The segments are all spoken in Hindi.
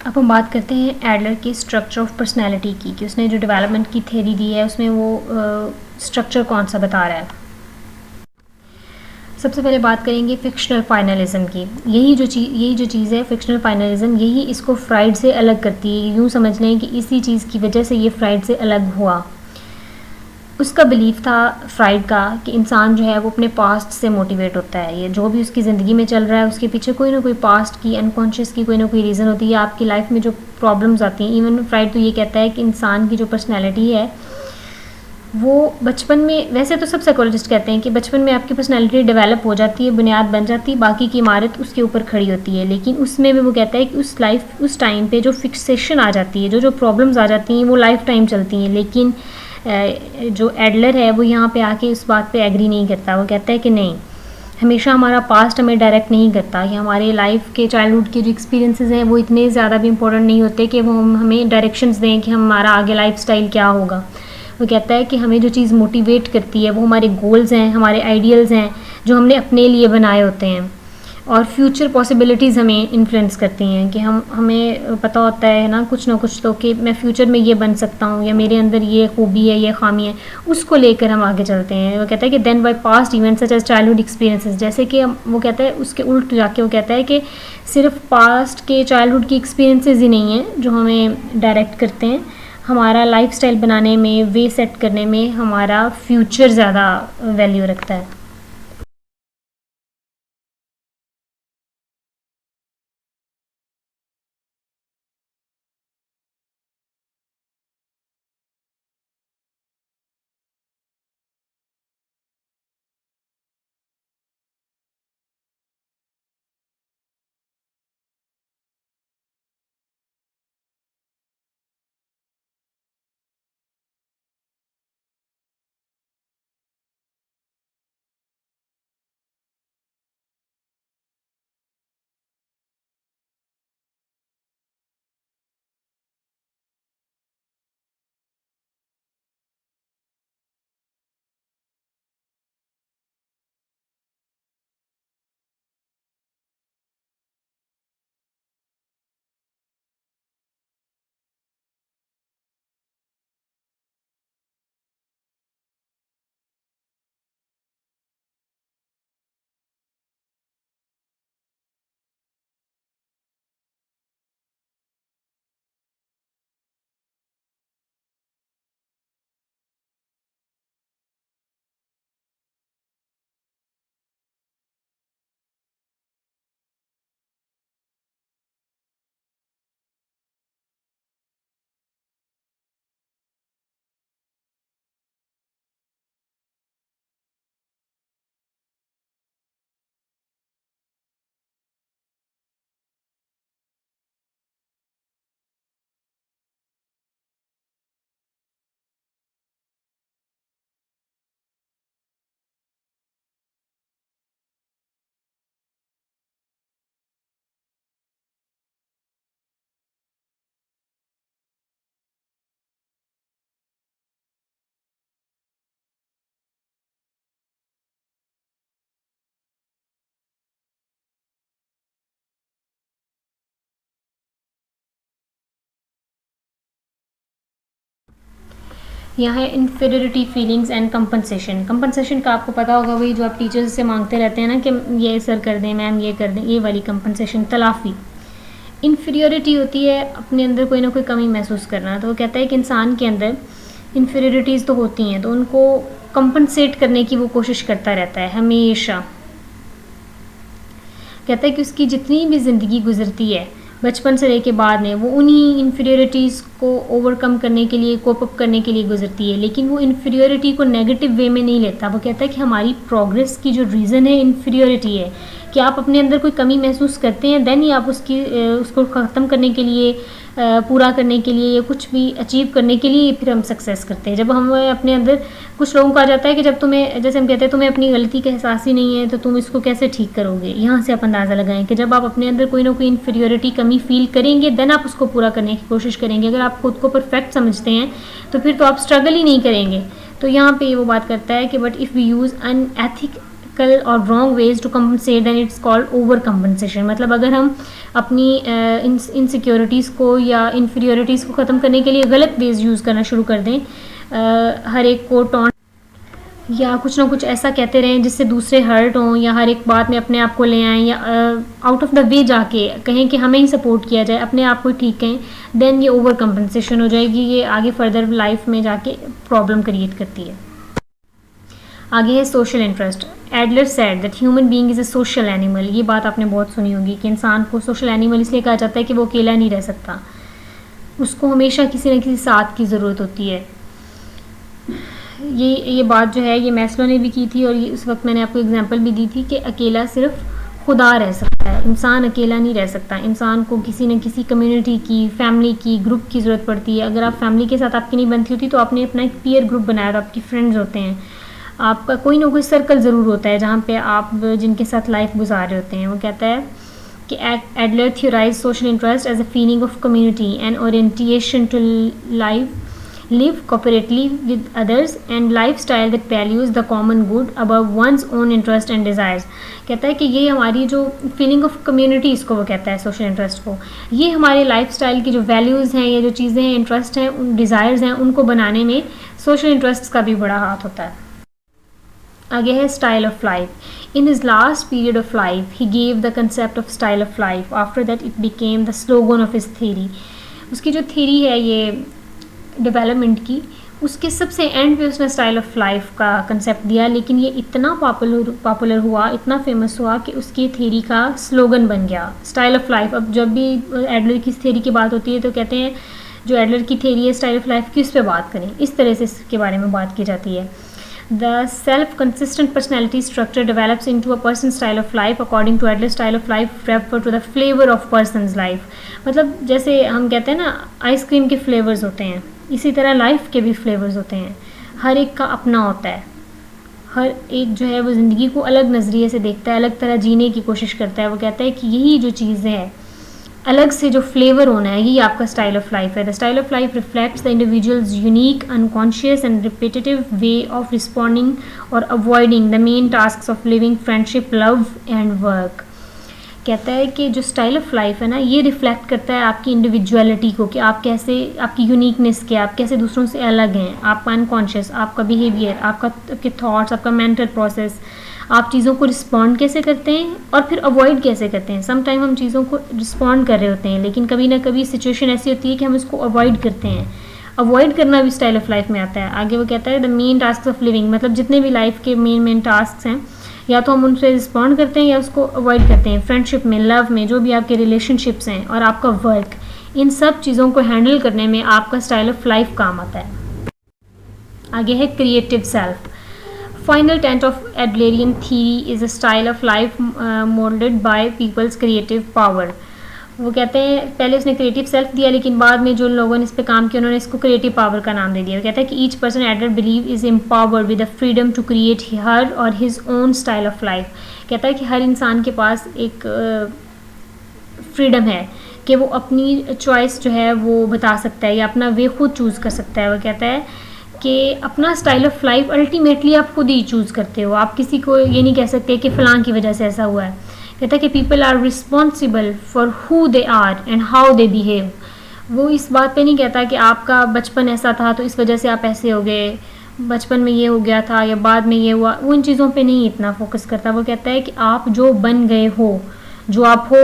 अब हम बात करते हैं एडलर के स्ट्रक्चर ऑफ पर्सनैलिटी की, कि उसने जो डेवलपमेंट की थ्योरी दी है उसमें वो स्ट्रक्चर कौन सा बता रहा है। सबसे पहले बात करेंगे फिक्शनल फाइनलिज्म की। यही जो चीज़ है फिक्शनल फाइनलिज्म, यही इसको फ्राइड से अलग करती है। यूँ समझ लें कि इसी चीज़ की वजह से ये फ्राइड से अलग हुआ। उसका बिलीफ था फ्राइड का कि इंसान जो है वो अपने पास्ट से मोटिवेट होता है। ये जो भी उसकी ज़िंदगी में चल रहा है उसके पीछे कोई ना कोई पास्ट की, अनकॉन्शियस की कोई ना कोई रीज़न होती है। आपकी लाइफ में जो प्रॉब्लम्स आती हैं, इवन फ्राइड तो ये कहता है कि इंसान की जो पर्सनैलिटी है वो बचपन में, वैसे तो सब साइकोलॉजिस्ट कहते हैं कि बचपन में आपकी पर्सनैलिटी डेवलप हो जाती है, बुनियाद बन जाती है, बाकी की इमारत उसके ऊपर खड़ी होती है। लेकिन उसमें भी वो कहता है कि उस टाइम पे जो फिक्सेशन आ जाती है, जो प्रॉब्लम्स आ जाती हैं वो लाइफ टाइम चलती हैं। लेकिन जो एडलर है वो यहाँ पे आके इस बात पे एग्री नहीं करता। वो कहता है कि नहीं, हमेशा हमारा पास्ट हमें डायरेक्ट नहीं करता, कि हमारे लाइफ के चाइल्डहुड के जो एक्सपीरियंसेस हैं वो इतने ज़्यादा भी इंपॉर्टेंट नहीं होते कि वो हमें डायरेक्शंस दें कि हमारा आगे लाइफ स्टाइल क्या होगा। वो कहता है कि हमें जो चीज़ मोटिवेट करती है वो हमारे गोल्स हैं, हमारे आइडियल्स हैं जो हमने अपने लिए बनाए होते हैं, और फ्यूचर पॉसिबिलिटीज़ हमें इन्फ्लुएंस करती हैं कि हमें पता होता है ना कुछ तो कि मैं फ्यूचर में ये बन सकता हूँ, या मेरे अंदर ये खूबी है, ये खामी है, उसको लेकर हम आगे चलते हैं। वो कहता है कि then by past events such as childhood experiences, जैसे कि वो कहता है उसके उल्ट जाके वो कहता है कि सिर्फ पास्ट के चाइल्डहुड की एक्सपीरियंसेस ही नहीं हैं जो हमें डायरेक्ट करते हैं, हमारा लाइफस्टाइल बनाने में, वे सेट करने में हमारा फ्यूचर ज़्यादा वैल्यू रखता है। यहाँ है inferiority feelings and compensation. Compensation का आपको पता होगा, वही जो आप टीचर्स से मांगते रहते हैं ना कि ये सर कर दें, मैम ये कर दें, ये वाली कंपनसेशन, तलाफ़ी। इन्फीरियरिटी होती है अपने अंदर कोई ना कोई कमी महसूस करना। तो वो कहता है कि इंसान के अंदर इन्फीरियरिटीज़ तो होती हैं, तो उनको कंपनसेट करने की वो कोशिश करता रहता है हमेशा। कहता है कि उसकी जितनी भी ज़िंदगी गुजरती है बचपन से लेके बाद में, वो उन्हीं इन्फीरियरिटीज़ को ओवरकम करने के लिए, कोप अप करने के लिए गुजरती है। लेकिन वो इन्फीरियरिटी को नेगेटिव वे में नहीं लेता। वो कहता है कि हमारी प्रोग्रेस की जो रीज़न है इन्फीरियरिटी है, कि आप अपने अंदर कोई कमी महसूस करते हैं, देन ही आप उसको ख़त्म करने के लिए, पूरा करने के लिए, या कुछ भी अचीव करने के लिए फिर हम सक्सेस करते हैं। जब हम अपने अंदर, कुछ लोगों को आ जाता है कि जब तुम्हें, जैसे हम कहते हैं, तुम्हें अपनी गलती का एहसास ही नहीं है तो तुम इसको कैसे ठीक करोगे। यहाँ से आप अंदाज़ा लगाएं कि जब आप अपने अंदर कोई ना कोई इन्फीरियरिटी, कमी फील करेंगे, देन आप उसको पूरा करने की कोशिश करेंगे। अगर आप खुद को परफेक्ट समझते हैं तो फिर तो आप स्ट्रगल ही नहीं करेंगे। तो यहाँ पे वो बात करता है कि but if we use illogical और wrong ways to compensate then it's called over compensation. मतलब अगर हम अपनी इनसिक्योरिटीज़ को या इन्फीरियोरिटीज़ को ख़त्म करने के लिए गलत वेज यूज़ करना शुरू कर दें, हर एक को टॉन्ट या कुछ ना कुछ ऐसा कहते रहें जिससे दूसरे हर्ट हों, या हर एक बात में अपने आप को ले आएँ, या आउट ऑफ द वे जाके कहें कि हमें ही सपोर्ट किया जाए, अपने आप को ठीक कहें, देन ये ओवर कंपनसेशन हो जाएगी। ये आगे फर्दर लाइफ में जाके प्रॉब्लम क्रिएट करती है। आगे है social interest. Adler said that human being is a social animal. ये बात आपने बहुत सुनी होगी कि इंसान को सोशल एनिमल इसलिए कहा जाता है कि वो अकेला नहीं रह सकता, उसको हमेशा किसी न किसी साथ की ज़रूरत होती है। ये बात जो है ये मैस्लो ने भी की थी, और ये उस वक्त मैंने आपको एग्जांपल भी दी थी कि अकेला सिर्फ खुदा रह सकता है, इंसान अकेला नहीं रह सकता। इंसान को किसी न किसी कम्युनिटी की, फैमिली की, ग्रुप की ज़रूरत पड़ती है। अगर आप फैमिली के साथ आपकी नहीं बनती होती तो आपने अपना एक पीयर ग्रुप बनाया, तो आपके फ्रेंड्स होते हैं, आपका कोई ना कोई सर्कल ज़रूर होता है जहाँ पे आप जिनके साथ लाइफ गुजार रहे होते हैं। वो कहता है कि Adler theorise social interest as a feeling of community and orientation to live cooperatively with others and lifestyle that values the common good above one's own interest and desires। कहता है कि ये हमारी जो फीलिंग ऑफ कम्युनिटी, इसको वो कहता है सोशल इंटरेस्ट को, ये हमारे लाइफस्टाइल की जो वैल्यूज़ हैं या जो चीज़ें हैं, इंटरेस्ट हैं, उन डिज़ायर्स हैं, उनको बनाने में सोशल इंटरेस्ट का भी बड़ा हाथ होता है। आगे है style of life. In his last period of life he gave the concept of style of life. After that it became the slogan of his theory. उसकी जो थ्योरी है ये डेवलपमेंट की, उसके सबसे एंड पे उसने स्टाइल ऑफ लाइफ का कंसेप्ट दिया, लेकिन ये इतना पॉपुलर हुआ, इतना फेमस हुआ कि उसकी थ्योरी का स्लोगन बन गया स्टाइल ऑफ लाइफ। अब जब भी एडलर की थ्योरी की बात होती है तो कहते हैं जो एडलर की थ्योरी है स्टाइल ऑफ लाइफ की, उस पर बात करें, इस तरह से इसके बारे में बात की जाती है। The self-consistent personality structure develops into a person's style of life. According to Adler, style of life refer to the flavor of person's life। मतलब जैसे हम कहते हैं ना आइसक्रीम के फ्लेवर्स होते हैं, इसी तरह लाइफ के भी फ्लेवर्स होते हैं, हर एक का अपना होता है। हर एक जो है वो ज़िंदगी को अलग नज़रिए से देखता है, अलग तरह जीने की कोशिश करता है। वो कहता है कि यही जो चीज़ें हैं, अलग से जो फ्लेवर होना है, यही आपका स्टाइल ऑफ लाइफ है। The style of life reflects the individual's unique unconscious and repetitive way of responding और avoiding the main tasks of living, friendship, love and work. कहता है कि जो स्टाइल ऑफ लाइफ है ना, ये रिफ्लेक्ट करता है आपकी इंडिविजुअलिटी को, कि आप कैसे, आपकी यूनिकनेस के, आप कैसे दूसरों से अलग हैं, आपका अनकॉन्शियस, आपका बिहेवियर, आपके थॉट्स, आपका मेंटल प्रोसेस, आप चीज़ों को रिस्पॉन्ड कैसे करते हैं और फिर अवॉइड कैसे करते हैं। सम टाइम हम चीज़ों को रिस्पॉन्ड कर रहे होते हैं, लेकिन कभी ना कभी सिचुएशन ऐसी होती है कि हम उसको अवॉइड करते हैं। अवॉइड करना भी स्टाइल ऑफ लाइफ में आता है। आगे वो कहता है the main task of living, मतलब जितने भी लाइफ के मेन टास्क हैं, या तो हम उनसे रिस्पॉन्ड करते हैं या उसको अवॉइड करते हैं। फ्रेंडशिप में, लव में, जो भी आपके रिलेशनशिप्स हैं, और आपका वर्क, इन सब चीज़ों को हैंडल करने में आपका स्टाइल ऑफ लाइफ काम आता है। आगे है creative self. Final tenet of Adlerian theory is a style of life molded by people's creative power। वो कहते हैं पहले उसने क्रिएटिव सेल्फ दिया, लेकिन बाद में जो लोगों ने इस पे काम किया उन्होंने इसको क्रिएटिव पावर का नाम दे दिया। वो कहता है कि each person Adler believe is empowered with the freedom to create her और his own style of life. कहता है कि हर इंसान के पास एक फ्रीडम है कि वो अपनी चॉइस जो है वो बता सकता है या अपना वे खुद चूज़ कर सकता है। वो कहता है कि अपना स्टाइल ऑफ लाइफ अल्टीमेटली आप खुद ही चूज़ करते हो, आप किसी को ये नहीं कह सकते कि फ़लाँ की वजह से ऐसा हुआ है। कहता है कि people are responsible for who they are and how they behave. वो इस बात पे नहीं कहता कि आपका बचपन ऐसा था तो इस वजह से आप ऐसे हो गए, बचपन में ये हो गया था या बाद में ये हुआ, वो इन चीज़ों पे नहीं इतना फोकस करता। वो कहता है कि आप जो बन गए हो, जो आप हो,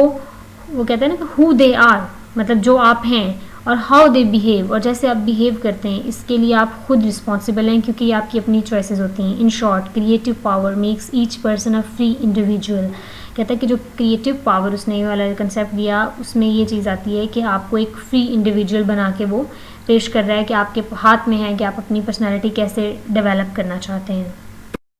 वो कहता है ना कि हु दे आर, मतलब जो आप हैं, और हाउ दे बिहेव, और जैसे आप बिहेव करते हैं, इसके लिए आप खुद रिस्पॉन्सिबल हैं क्योंकि आपकी अपनी चॉइसेस होती हैं। In short, creative power makes each person a free individual. कहता है कि जो क्रिएटिव पावर उसने ये वाला कंसेप्ट दिया, उसमें ये चीज़ आती है कि आपको एक फ्री इंडिविजुअल बना के वो पेश कर रहा है कि आपके हाथ में है कि आप अपनी पर्सनैलिटी कैसे डेवलप करना चाहते हैं।